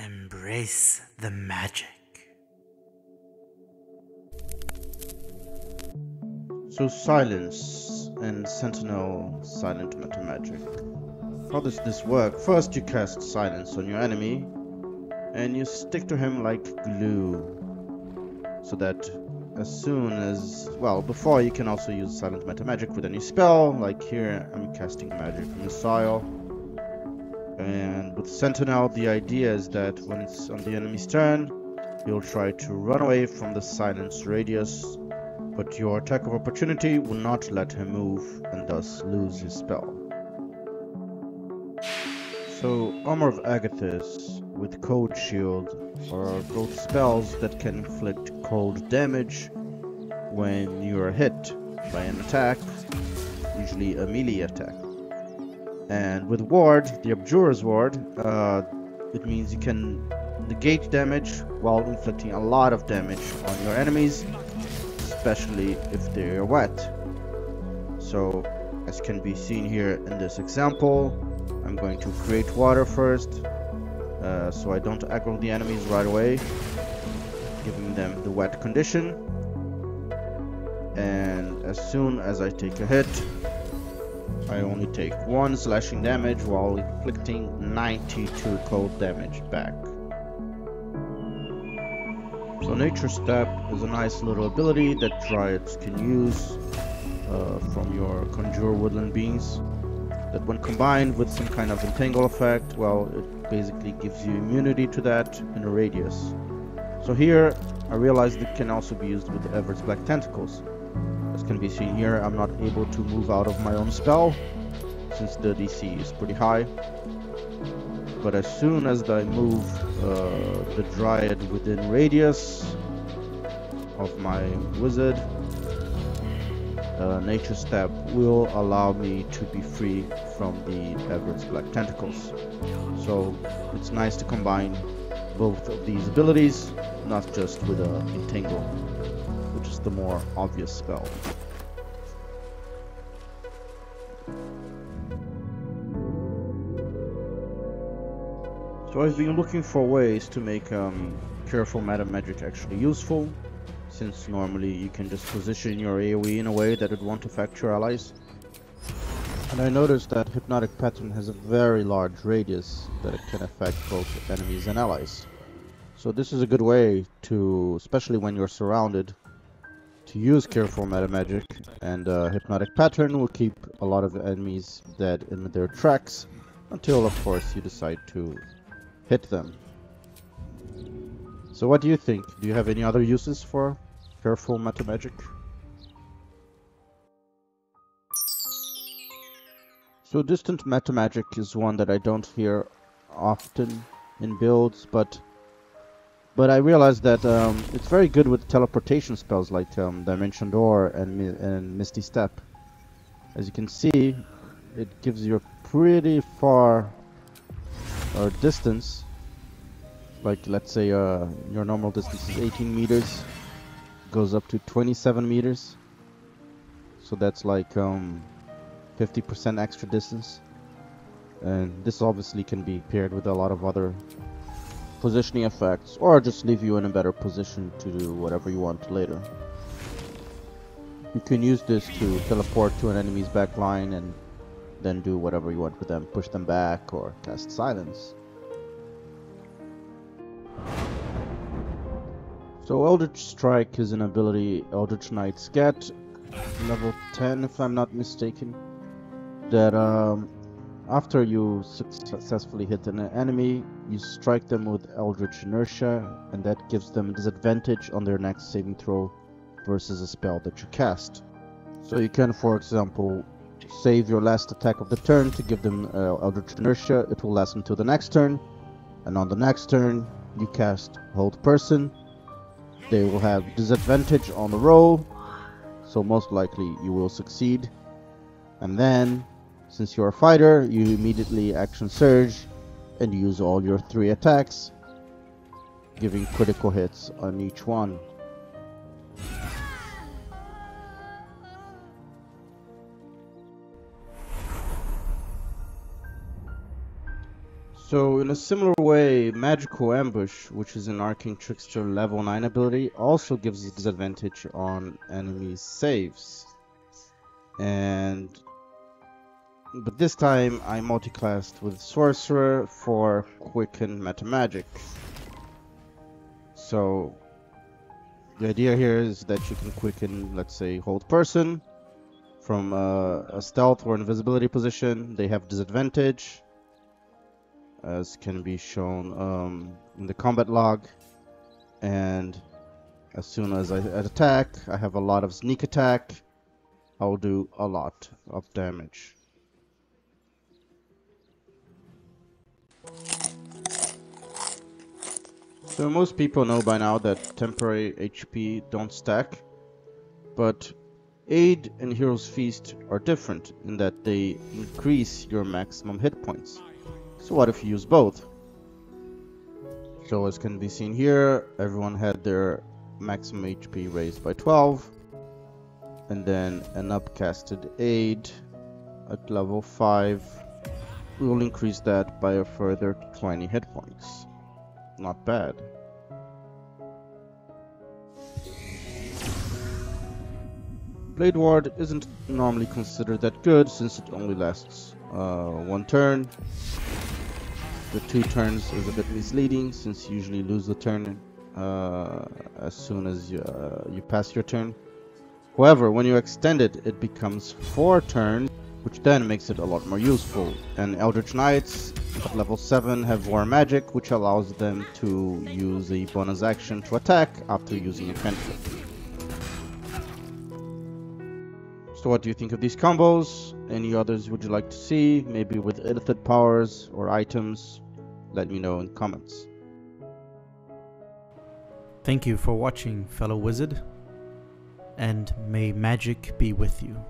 Embrace the magic. So silence and Sentinel Silent metamagic. How does this work? First you cast silence on your enemy and you stick to him like glue, so that as soon as, well, before you can also use silent metamagic with any spell, like here I'm casting magic missile. And with Sentinel, the idea is that when it's on the enemy's turn, he'll try to run away from the silence radius, but your attack of opportunity will not let him move and thus lose his spell. So Armor of Agathys with Cold Shield are both spells that can inflict cold damage when you are hit by an attack, usually a melee attack. And with Ward, the Abjurer's Ward, it means you can negate damage while inflicting a lot of damage on your enemies, especially if they are wet. So, as can be seen here in this example, I'm going to create water first, so I don't aggro the enemies right away, giving them the wet condition. And as soon as I take a hit, I only take 1 slashing damage while inflicting 92 cold damage back. So Nature Step is a nice little ability that Dryads can use from your Conjure Woodland Beings, that when combined with some kind of entangle effect, well, it basically gives you immunity to that in a radius. So here, I realized it can also be used with Evard's Black Tentacles. As can be seen here, I'm not able to move out of my own spell, since the DC is pretty high. But as soon as I move the Dryad within radius of my wizard, Nature Step will allow me to be free from the Evard's Black Tentacles. So it's nice to combine both of these abilities, not just with a Entangle, which is the more obvious spell. So I've been looking for ways to make Careful metamagic actually useful, since normally you can just position your AoE in a way that it won't affect your allies. And I noticed that Hypnotic Pattern has a very large radius that it can affect both enemies and allies. So this is a good way to, especially when you're surrounded, to use Careful metamagic, and Hypnotic Pattern will keep a lot of enemies dead in their tracks, until of course you decide to hit them. So what do you think? Do you have any other uses for Careful metamagic? So Distant metamagic is one that I don't hear often in builds, but I realized that it's very good with teleportation spells like Dimension Door and Misty Step. As you can see, it gives you a pretty far distance. Like, let's say your normal distance is 18 meters, goes up to 27 meters. So that's like 50% extra distance. And this obviously can be paired with a lot of other positioning effects, or just leave you in a better position to do whatever you want later. You can use this to teleport to an enemy's back line and then do whatever you want with them, push them back or cast silence. So Eldritch Strike is an ability Eldritch Knights get, level 10 if I'm not mistaken, that after you successfully hit an enemy, you strike them with Eldritch Inertia, and that gives them a disadvantage on their next saving throw versus a spell that you cast. So you can, for example, save your last attack of the turn to give them Eldritch Inertia. It will last until the next turn, and on the next turn you cast Hold Person. They will have disadvantage on the roll, so most likely you will succeed. And then, since you're a fighter, you immediately action surge and use all your 3 attacks, giving critical hits on each one. So in a similar way, Magical Ambush, which is an Arcane Trickster level 9 ability, also gives a disadvantage on enemy saves. But this time I multiclassed with Sorcerer for Quickened metamagic. So the idea here is that you can quicken, let's say, hold person from a stealth or invisibility position. They have disadvantage, as can be shown in the combat log. And as soon as I attack, I have a lot of sneak attack. I'll do a lot of damage. So most people know by now that temporary HP don't stack, but Aid and Hero's Feast are different in that they increase your maximum hit points. So what if you use both? So as can be seen here, everyone had their maximum HP raised by 12, and then an upcasted Aid at level 5 will increase that by a further 20 hit points. Not bad. Blade Ward isn't normally considered that good since it only lasts one turn. The 2 turns is a bit misleading since you usually lose the turn as soon as you pass your turn. However, when you extend it, it becomes 4 turns, which then makes it a lot more useful. And Eldritch Knights at level 7 have War Magic, which allows them to use a bonus action to attack after using a cantrip. So what do you think of these combos? Any others would you like to see? Maybe with illithid powers or items? Let me know in comments. Thank you for watching, fellow wizard, and may magic be with you.